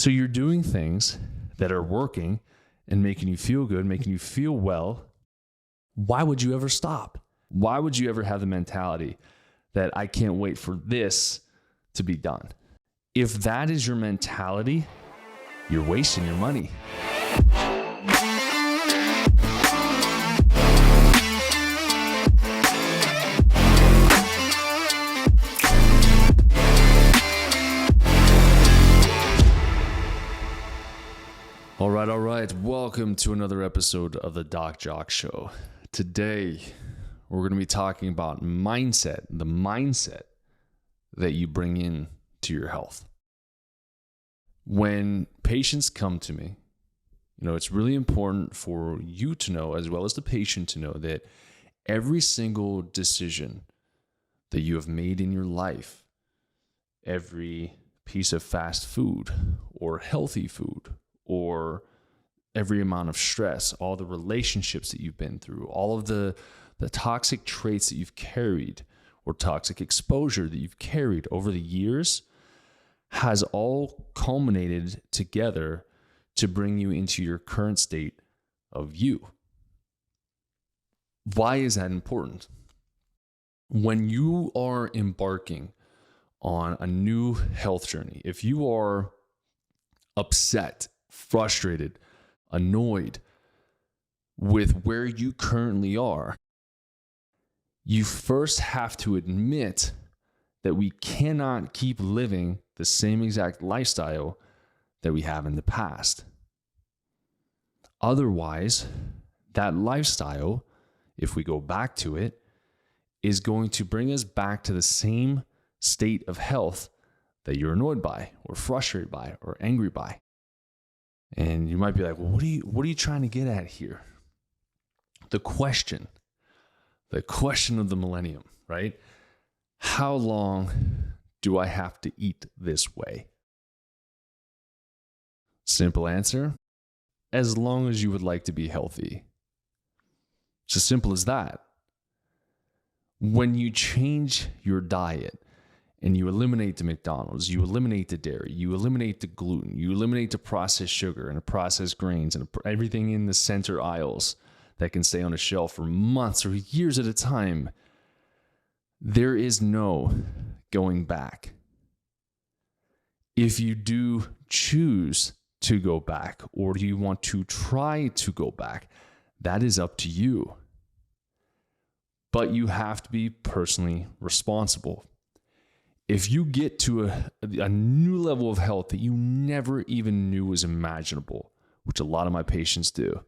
So you're doing things that are working and making you feel good, making you feel well. Why would you ever stop? Why would you ever have the mentality that I can't wait for this to be done? If that is your mentality, you're wasting your money. All right. Welcome to another episode of the Jacque Show. Today, we're going to be talking about mindset, the mindset that you bring in to your health. When patients come to me, it's really important for you to know, as well as the patient to know, that every single decision that you have made in your life, every piece of fast food or healthy food, or every amount of stress, all the relationships that you've been through, all of the toxic traits that you've carried or toxic exposure that you've carried over the years has all culminated together to bring you into your current state of you. Why is that important? When you are embarking on a new health journey, if you are upset, frustrated, annoyed with where you currently are, you first have to admit that we cannot keep living the same exact lifestyle that we have in the past. Otherwise, that lifestyle, if we go back to it, is going to bring us back to the same state of health that you're annoyed by, or frustrated by, or angry by. And you might be like, well, what are you trying to get at here? The question of the millennium, right? How long do I have to eat this way? Simple answer, as long as you would like to be healthy. It's as simple as that. When you change your diet, and you eliminate the McDonald's, you eliminate the dairy, you eliminate the gluten, you eliminate the processed sugar and the processed grains and everything in the center aisles that can stay on a shelf for months or years at a time, there is no going back. If you do choose to go back, or do you want to try to go back, that is up to you. But you have to be personally responsible. If you get to a new level of health that you never even knew was imaginable, which a lot of my patients do,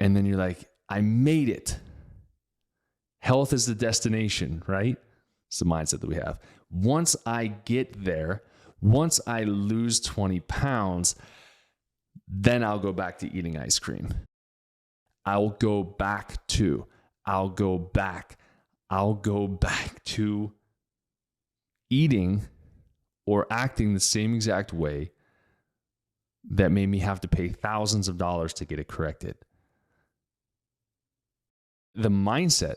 and then you're like, I made it. Health is the destination, right? It's the mindset that we have. Once I get there, once I lose 20 pounds, then I'll go back to eating ice cream. I'll go back to eating or acting the same exact way that made me have to pay thousands of dollars to get it corrected. The mindset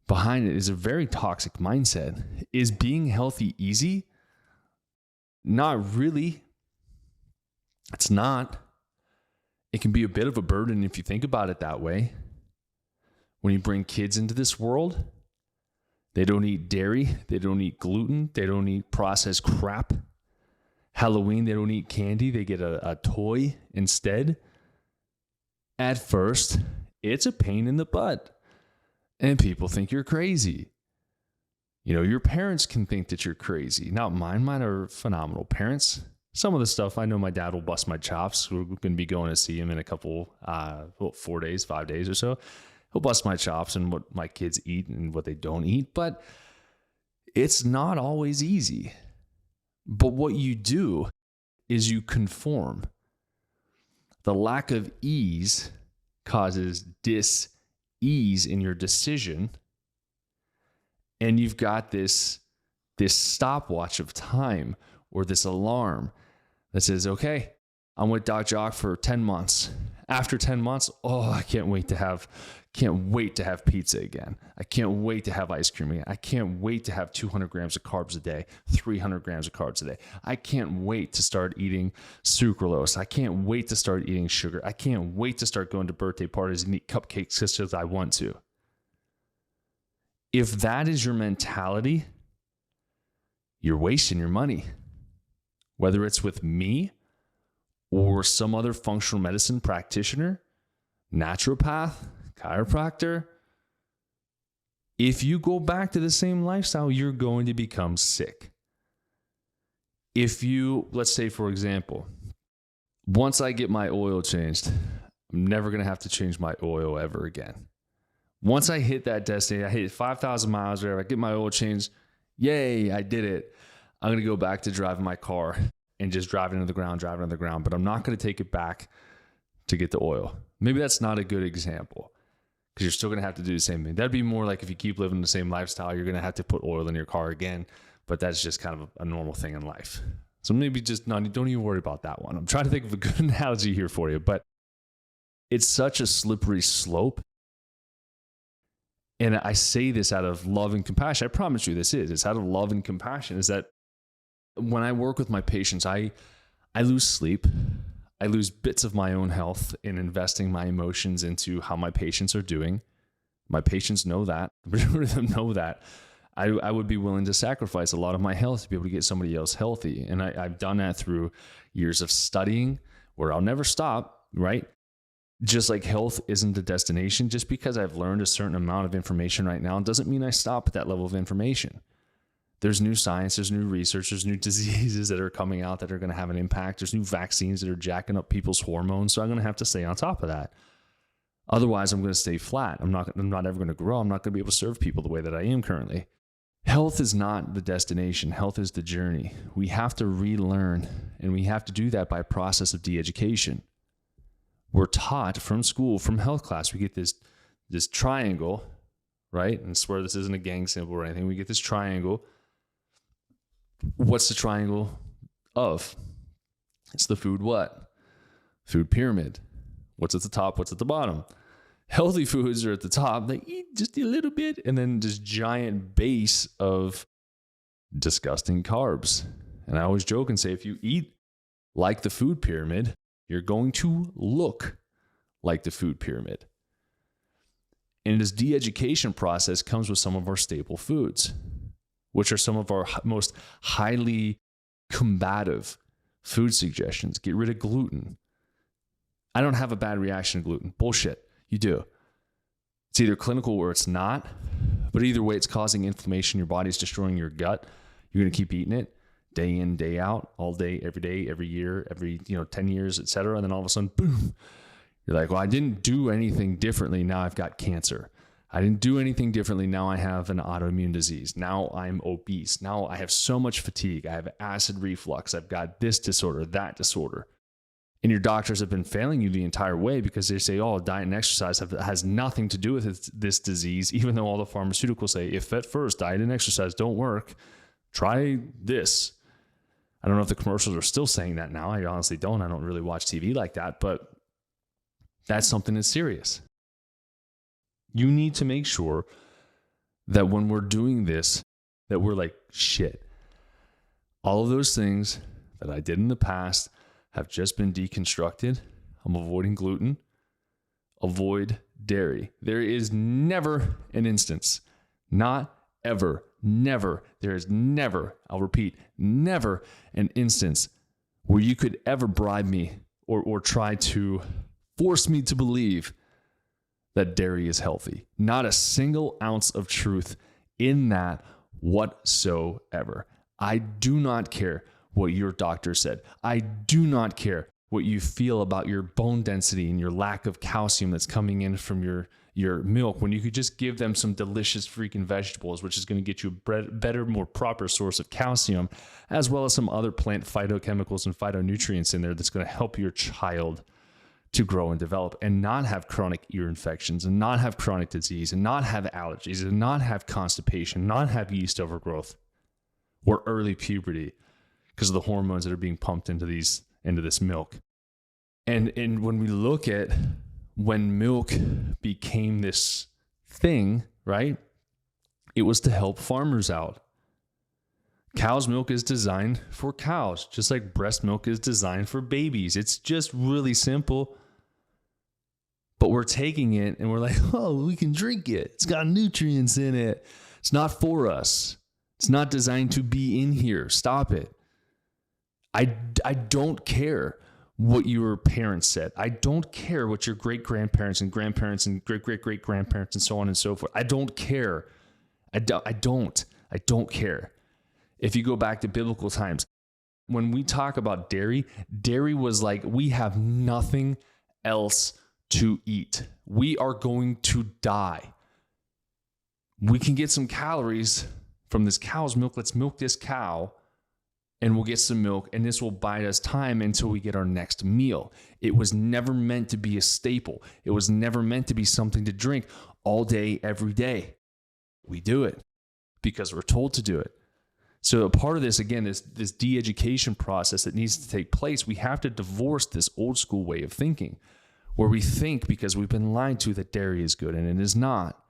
behind it is a very toxic mindset. Is being healthy easy? Not really. It's not. It can be a bit of a burden if you think about it that way. When you bring kids into this world, they don't eat dairy, they don't eat gluten, they don't eat processed crap. Halloween, they don't eat candy, they get a toy instead. At first, it's a pain in the butt. And people think you're crazy. Your parents can think that you're crazy. Not mine. Mine are phenomenal parents. Some of the stuff, I know my dad will bust my chops. We're going to be going to see him in a couple, 5 days or so. He'll bust my chops and what my kids eat and what they don't eat, but it's not always easy. But what you do is you conform. The lack of ease causes dis-ease in your decision, and you've got this stopwatch of time or this alarm that says, okay, I'm with Doc Jacque for 10 months. After 10 months, I can't wait to have pizza again. I can't wait to have ice cream again. I can't wait to have 200 grams of carbs a day, 300 grams of carbs a day. I can't wait to start eating sucralose. I can't wait to start eating sugar. I can't wait to start going to birthday parties and eat cupcakes just as I want to. If that is your mentality, you're wasting your money. Whether it's with me or some other functional medicine practitioner, naturopath, chiropractor, if you go back to the same lifestyle, you're going to become sick. If you, let's say, for example, once I get my oil changed, I'm never going to have to change my oil ever again. Once I hit that destination, I hit 5,000 miles, wherever, I get my oil changed, yay, I did it. I'm going to go back to driving my car and just driving into the ground, but I'm not going to take it back to get the oil. Maybe that's not a good example because you're still going to have to do the same thing. That'd be more like if you keep living the same lifestyle, you're going to have to put oil in your car again, but that's just kind of a normal thing in life. So maybe just don't even worry about that one. I'm trying to think of a good analogy here for you, but it's such a slippery slope. And I say this out of love and compassion. I promise you it's out of love and compassion, is that when I work with my patients, I lose sleep. I lose bits of my own health in investing my emotions into how my patients are doing. My patients know that. The majority of them know that. I would be willing to sacrifice a lot of my health to be able to get somebody else healthy. And I've done that through years of studying where I'll never stop, right? Just like health isn't a destination, just because I've learned a certain amount of information right now doesn't mean I stop at that level of information. There's new science, there's new research, there's new diseases that are coming out that are going to have an impact. There's new vaccines that are jacking up people's hormones. So I'm going to have to stay on top of that. Otherwise, I'm going to stay flat. I'm not ever going to grow. I'm not going to be able to serve people the way that I am currently. Health is not the destination. Health is the journey. We have to relearn, and we have to do that by a process of de-education. We're taught from school, from health class, we get this triangle, right? And I swear this isn't a gang symbol or anything. We get this triangle. What's the triangle of? It's the food what? Food pyramid. What's at the top? What's at the bottom? Healthy foods are at the top. They eat just a little bit, and then this giant base of disgusting carbs. And I always joke and say, if you eat like the food pyramid, you're going to look like the food pyramid. And this de-education process comes with some of our staple foods, which are some of our most highly combative food suggestions. Get rid of gluten. I don't have a bad reaction to gluten. Bullshit. You do. It's either clinical or it's not. But either way, it's causing inflammation. Your body's destroying your gut. You're going to keep eating it day in, day out, all day, every year, every 10 years, et cetera. And then all of a sudden, boom, you're like, well, I didn't do anything differently. Now I've got cancer. I didn't do anything differently. Now I have an autoimmune disease. Now I'm obese. Now I have so much fatigue. I have acid reflux. I've got this disorder, that disorder. And your doctors have been failing you the entire way because they say, oh, diet and exercise has nothing to do with this disease, even though all the pharmaceuticals say, if at first diet and exercise don't work, try this. I don't know if the commercials are still saying that now. I honestly don't. I don't really watch TV like that, but that's something that's serious. You need to make sure that when we're doing this, that we're like, shit, all of those things that I did in the past have just been deconstructed. I'm avoiding gluten, avoid dairy. There is never an instance, not ever, never, there is never, I'll repeat, never an instance where you could ever bribe me or try to force me to believe that dairy is healthy. Not a single ounce of truth in that whatsoever. I do not care what your doctor said. I do not care what you feel about your bone density and your lack of calcium that's coming in from your milk, when you could just give them some delicious freaking vegetables, which is going to get you a better, more proper source of calcium, as well as some other plant phytochemicals and phytonutrients in there that's going to help your child to grow and develop and not have chronic ear infections and not have chronic disease and not have allergies and not have constipation, not have yeast overgrowth or early puberty because of the hormones that are being pumped into this milk. And when we look at when milk became this thing, right? It was to help farmers out. Cow's milk is designed for cows, just like breast milk is designed for babies. It's just really simple. But we're taking it and we're like, oh, we can drink it. It's got nutrients in it. It's not for us. It's not designed to be in here. Stop it. I don't care what your parents said. I don't care what your great-grandparents and grandparents and great-great-great-grandparents and so on and so forth. I don't care. I don't care. If you go back to biblical times, when we talk about dairy was like, we have nothing else to eat. We are going to die. We can get some calories from this cow's milk. Let's milk this cow and we'll get some milk, and this will buy us time until we get our next meal. It was never meant to be a staple. It was never meant to be something to drink all day, every day. We do it because we're told to do it. So a part of this, again, this de-education process that needs to take place, we have to divorce this old school way of thinking where we think because we've been lied to that dairy is good, and it is not.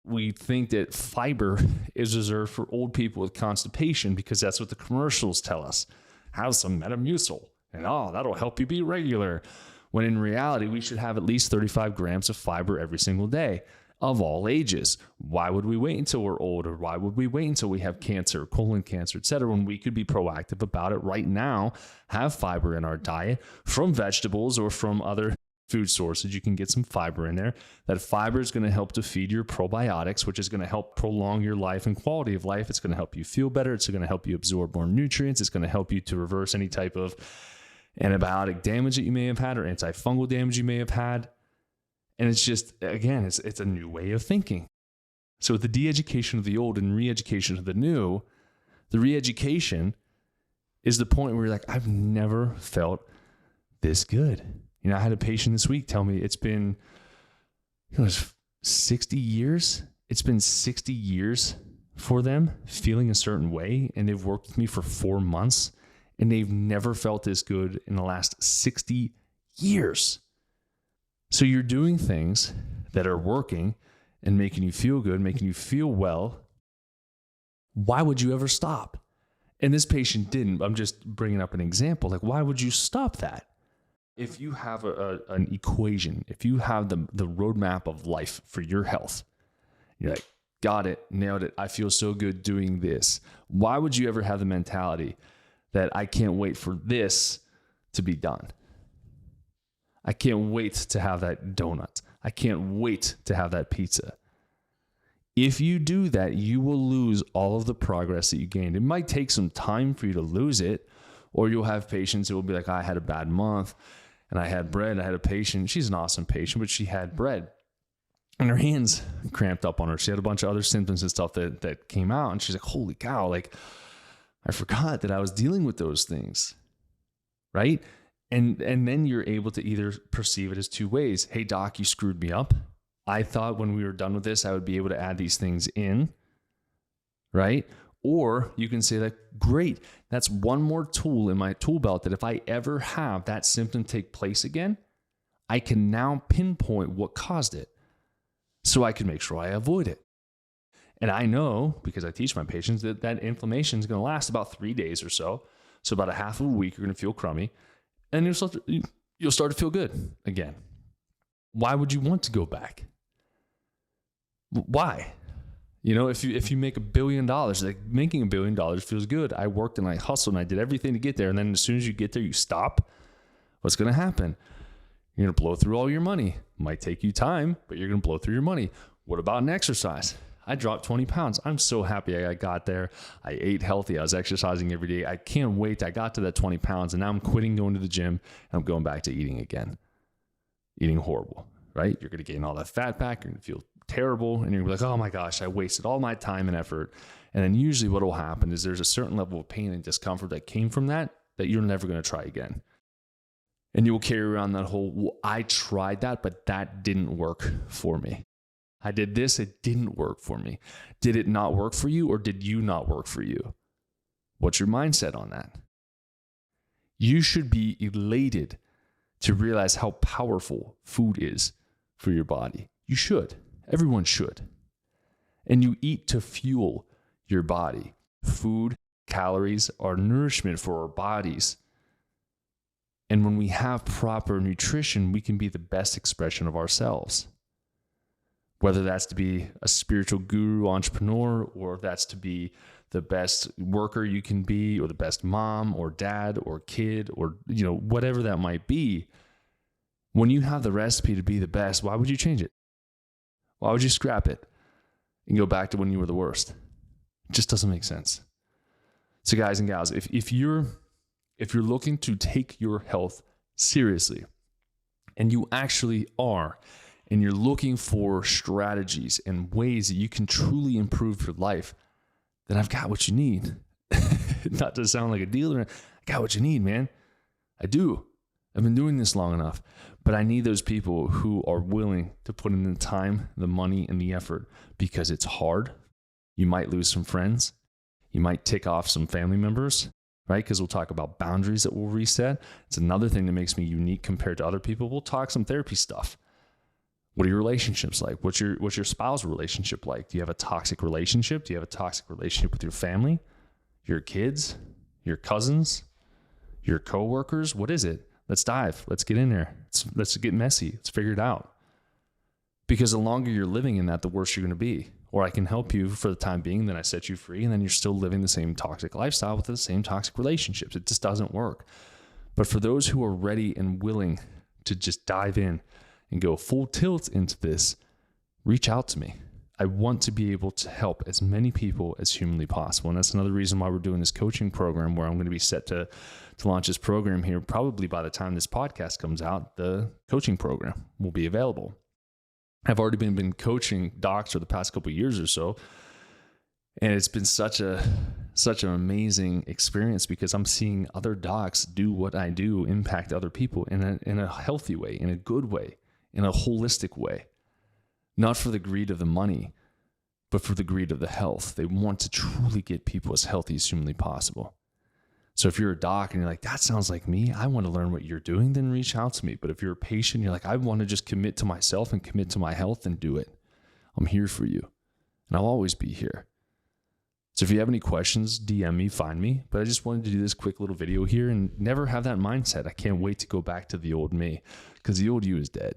We think that fiber is reserved for old people with constipation because that's what the commercials tell us. Have some Metamucil, and that'll help you be regular. When in reality, we should have at least 35 grams of fiber every single day of all ages. Why would we wait until we're old, or why would we wait until we have cancer, colon cancer, et cetera, when we could be proactive about it right now, have fiber in our diet from vegetables or from other food sources? You can get some fiber in there. That fiber is going to help to feed your probiotics, which is going to help prolong your life and quality of life. It's going to help you feel better. It's going to help you absorb more nutrients. It's going to help you to reverse any type of antibiotic damage that you may have had or antifungal damage you may have had. And it's just, again, it's a new way of thinking. So with the de-education of the old and re-education of the new, the re-education is the point where you're like, I've never felt this good. You know, I had a patient this week tell me it's been 60 years. It's been 60 years for them feeling a certain way, and they've worked with me for 4 months, and they've never felt this good in the last 60 years. So you're doing things that are working and making you feel good, making you feel well. Why would you ever stop? And this patient didn't. I'm just bringing up an example. Like, why would you stop that? If you have an equation, if you have the roadmap of life for your health, you're like, got it, nailed it, I feel so good doing this. Why would you ever have the mentality that I can't wait for this to be done? I can't wait to have that donut. I can't wait to have that pizza. If you do that, you will lose all of the progress that you gained. It might take some time for you to lose it, or you'll have patients who will be like, I had a bad month and I had bread. I had a patient, she's an awesome patient, but she had bread and her hands cramped up on her. She had a bunch of other symptoms and stuff that came out, and she's like, holy cow, like I forgot that I was dealing with those things, right? And then you're able to either perceive it as two ways. Hey, doc, you screwed me up. I thought when we were done with this, I would be able to add these things in, right? Or you can say that, great, that's one more tool in my tool belt that if I ever have that symptom take place again, I can now pinpoint what caused it so I can make sure I avoid it. And I know, because I teach my patients, that inflammation is going to last about 3 days or so. So about a half of a week, you're going to feel crummy, and you'll start to feel good again. Why would you want to go back? Why? You know, if you make $1 billion, like making $1 billion feels good. I worked and I hustled and I did everything to get there. And then as soon as you get there, you stop. What's going to happen? You're going to blow through all your money. Might take you time, but you're going to blow through your money. What about an exercise? I dropped 20 pounds. I'm so happy I got there. I ate healthy. I was exercising every day. I can't wait. I got to that 20 pounds, and now I'm quitting going to the gym, and I'm going back to eating again. Eating horrible, right? You're going to gain all that fat back. You're going to feel terrible, and you're going to be like, oh my gosh, I wasted all my time and effort. And then usually what will happen is there's a certain level of pain and discomfort that came from that you're never going to try again. And you will carry around that whole, well, I tried that, but that didn't work for me. I did this, it didn't work for me. Did it not work for you, or did you not work for you? What's your mindset on that? You should be elated to realize how powerful food is for your body. You should. Everyone should. And you eat to fuel your body. Food, calories are nourishment for our bodies. And when we have proper nutrition, we can be the best expression of ourselves. Whether that's to be a spiritual guru, entrepreneur, or that's to be the best worker you can be, or the best mom or dad or kid, or whatever that might be. When you have the recipe to be the best, why would you change it? Why would you scrap it and go back to when you were the worst? It just doesn't make sense. So guys and gals, if you're looking to take your health seriously, and you actually are, and you're looking for strategies and ways that you can truly improve your life, then I've got what you need. Not to sound like a dealer, I got what you need, man. I do. I've been doing this long enough, but I need those people who are willing to put in the time, the money, and the effort, because it's hard. You might lose some friends. You might tick off some family members, right? Because we'll talk about boundaries that we'll reset. It's another thing that makes me unique compared to other people. We'll talk some therapy stuff. What are your relationships like? What's your spousal relationship like? Do you have a toxic relationship? Do you have a toxic relationship with your family, your kids, your cousins, your coworkers? What is it? Let's dive. Let's get in there. Let's get messy. Let's figure it out. Because the longer you're living in that, the worse you're going to be. Or I can help you for the time being, then I set you free, and then you're still living the same toxic lifestyle with the same toxic relationships. It just doesn't work. But for those who are ready and willing to just dive in and go full tilt into this, reach out to me. I want to be able to help as many people as humanly possible. And that's another reason why we're doing this coaching program, where I'm going to be set to launch this program here. Probably by the time this podcast comes out, the coaching program will be available. I've already been coaching docs for the past couple of years or so. And it's been such an amazing experience, because I'm seeing other docs do what I do, impact other people in a healthy way, in a good way, in a holistic way. Not for the greed of the money, but for the greed of the health. They want to truly get people as healthy as humanly possible. So if you're a doc and you're like, that sounds like me, I want to learn what you're doing, then reach out to me. But if you're a patient, you're like, I want to just commit to myself and commit to my health, and do it. I'm here for you. And I'll always be here. So if you have any questions, DM me, find me. But I just wanted to do this quick little video here and never have that mindset. I can't wait to go back to the old me, because the old you is dead.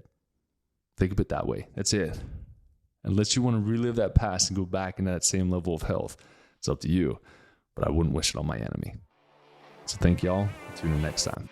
Think of it that way. That's it. Unless you want to relive that past and go back into that same level of health, it's up to you. But I wouldn't wish it on my enemy. So thank y'all. Tune in next time.